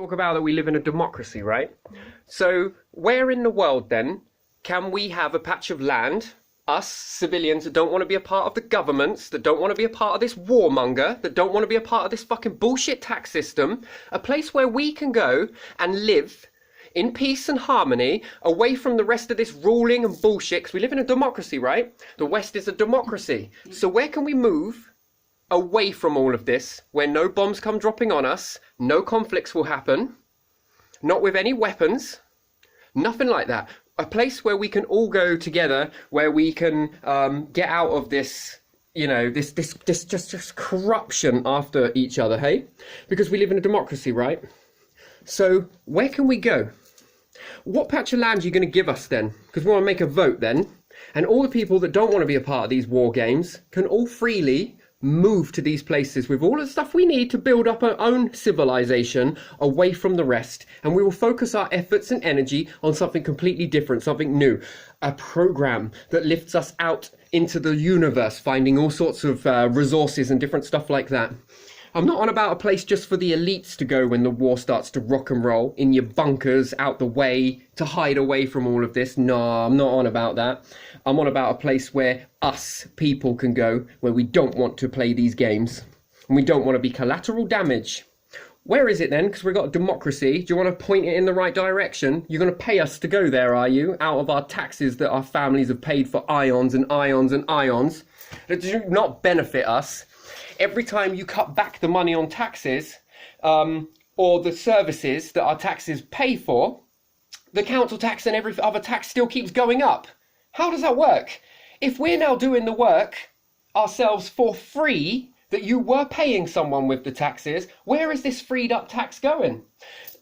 talk about that we live in a democracy, right? So where in the world then can we have a patch of land, us civilians that don't want to be a part of the governments, that don't want to be a part of this warmonger, that don't want to be a part of this fucking bullshit tax system, a place where we can go and live in peace and harmony, away from the rest of this ruling and bullshit, because we live in a democracy, right? The West is a democracy. So where can we move away from all of this, where no bombs come dropping on us, no conflicts will happen, not with any weapons, nothing like that. A place where we can all go together, where we can get out of this, you know, this just corruption after each other, hey? Because we live in a democracy, right? So where can we go? What patch of land are you going to give us then? Because we want to make a vote then. And all the people that don't want to be a part of these war games can all freely move to these places with all the stuff we need to build up our own civilization away from the rest. And we will focus our efforts and energy on something completely different, something new. A program that lifts us out into the universe, finding all sorts of resources and different stuff like that. I'm not on about a place just for the elites to go when the war starts to rock and roll, in your bunkers, out the way, to hide away from all of this. No, I'm not on about that. I'm on about a place where us people can go, where we don't want to play these games. And we don't want to be collateral damage. Where is it then? Because we've got a democracy. Do you want to point it in the right direction? You're going to pay us to go there, are you? Out of our taxes that our families have paid for ions and ions and ions. That do not benefit us. Every time you cut back the money on taxes, or the services that our taxes pay for, the council tax and every other tax still keeps going up. How does that work? If we're now doing the work ourselves for free, that you were paying someone with the taxes, where is this freed up tax going?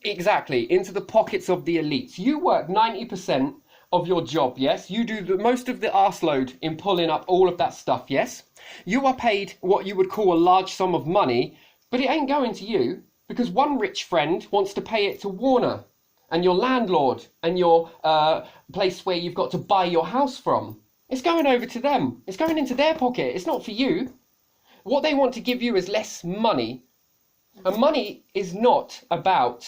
Exactly, into the pockets of the elites. You work 90% of your job, yes? You do most of the arse load in pulling up all of that stuff, yes? You are paid what you would call a large sum of money, but it ain't going to you because one rich friend wants to pay it to Warner and your landlord and your place where you've got to buy your house from. It's going over to them. It's going into their pocket. It's not for you. What they want to give you is less money. And money is not about,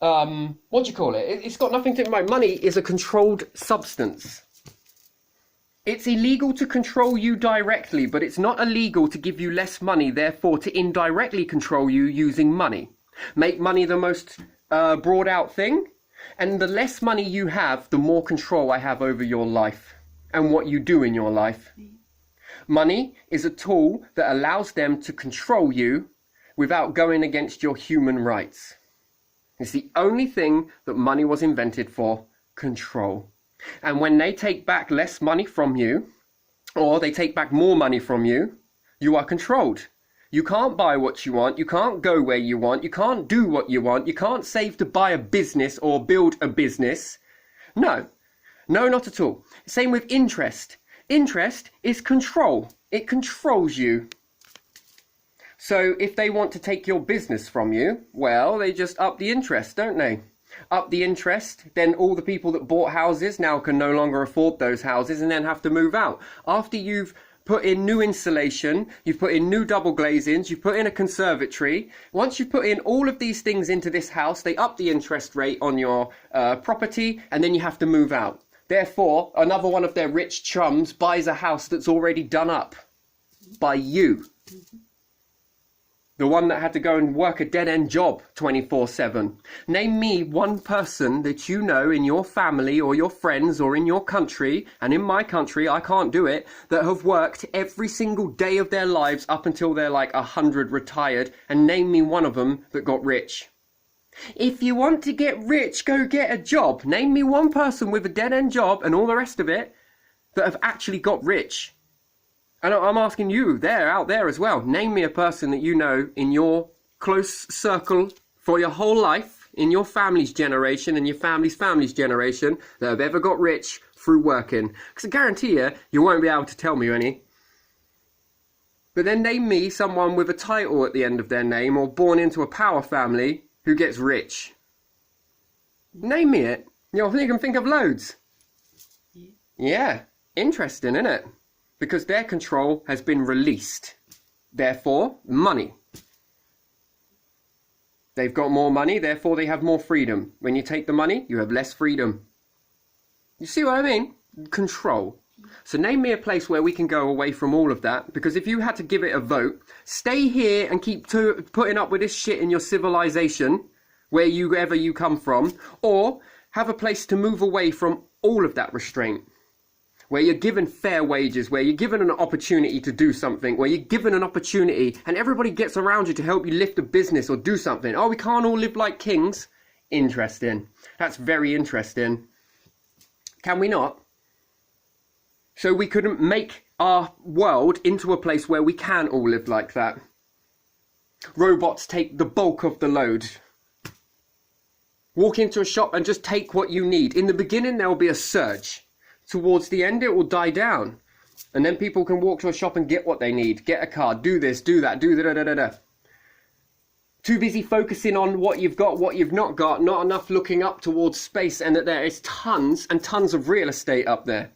what do you call it? It's got nothing to do with money. Is a controlled substance. It's illegal to control you directly, but it's not illegal to give you less money, therefore to indirectly control you using money. Make money the most broad out thing, and the less money you have, the more control I have over your life and what you do in your life. Money is a tool that allows them to control you without going against your human rights. It's the only thing that money was invented for, control. And when they take back less money from you, or they take back more money from you, you are controlled. You can't buy what you want, you can't go where you want, you can't do what you want, you can't save to buy a business or build a business. No, not at all. Same with interest. Interest is control. It controls you. So if they want to take your business from you, well, they just up the interest, don't they? Up the interest, then all the people that bought houses now can no longer afford those houses and then have to move out. After you've put in new insulation, you've put in new double glazings, you've put in a conservatory. Once you've put in all of these things into this house, they up the interest rate on your property and then you have to move out. Therefore, another one of their rich chums buys a house that's already done up by you. The one that had to go and work a dead-end job 24/7. Name me one person that you know in your family or your friends or in your country, and in my country, I can't do it, that have worked every single day of their lives up until they're like 100 retired, and name me one of them that got rich. If you want to get rich, go get a job. Name me one person with a dead-end job and all the rest of it that have actually got rich. And I'm asking you, out there as well, name me a person that you know in your close circle for your whole life, in your family's generation and your family's generation, that have ever got rich through working. Because I guarantee you won't be able to tell me any. But then name me someone with a title at the end of their name or born into a power family who gets rich. Name me it. You can think of loads. Yeah, interesting, isn't it? Because their control has been released. Therefore, money. They've got more money, therefore they have more freedom. When you take the money, you have less freedom. You see what I mean? Control. So name me a place where we can go away from all of that, because if you had to give it a vote, stay here and keep putting up with this shit in your civilization, wherever you come from, or have a place to move away from all of that restraint, where you're given fair wages, where you're given an opportunity to do something, where you're given an opportunity and everybody gets around you to help you lift a business or do something. Oh, we can't all live like kings? Interesting. That's very interesting. Can we not? So we couldn't make our world into a place where we can all live like that. Robots take the bulk of the load. Walk into a shop and just take what you need. In the beginning, there will be a surge. Towards the end, it will die down. And then people can walk to a shop and get what they need. Get a car, do this, do that, do da-da-da-da-da. Too busy focusing on what you've got, what you've not got, not enough looking up towards space, and that there is tons and tons of real estate up there.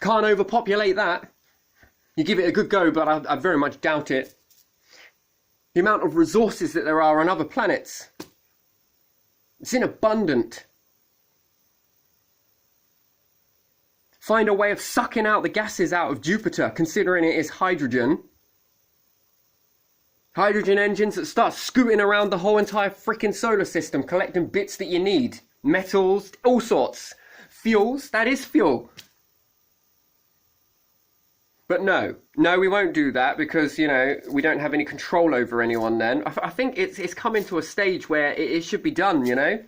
Can't overpopulate that. You give it a good go, but I very much doubt it. The amount of resources that there are on other planets, it's inabundant. Find a way of sucking out the gases out of Jupiter, considering it is hydrogen. Hydrogen engines that start scooting around the whole entire freaking solar system, collecting bits that you need. Metals, all sorts. Fuels, that is fuel. But no, we won't do that because, you know, we don't have any control over anyone then. I think it's coming to a stage where it should be done, you know.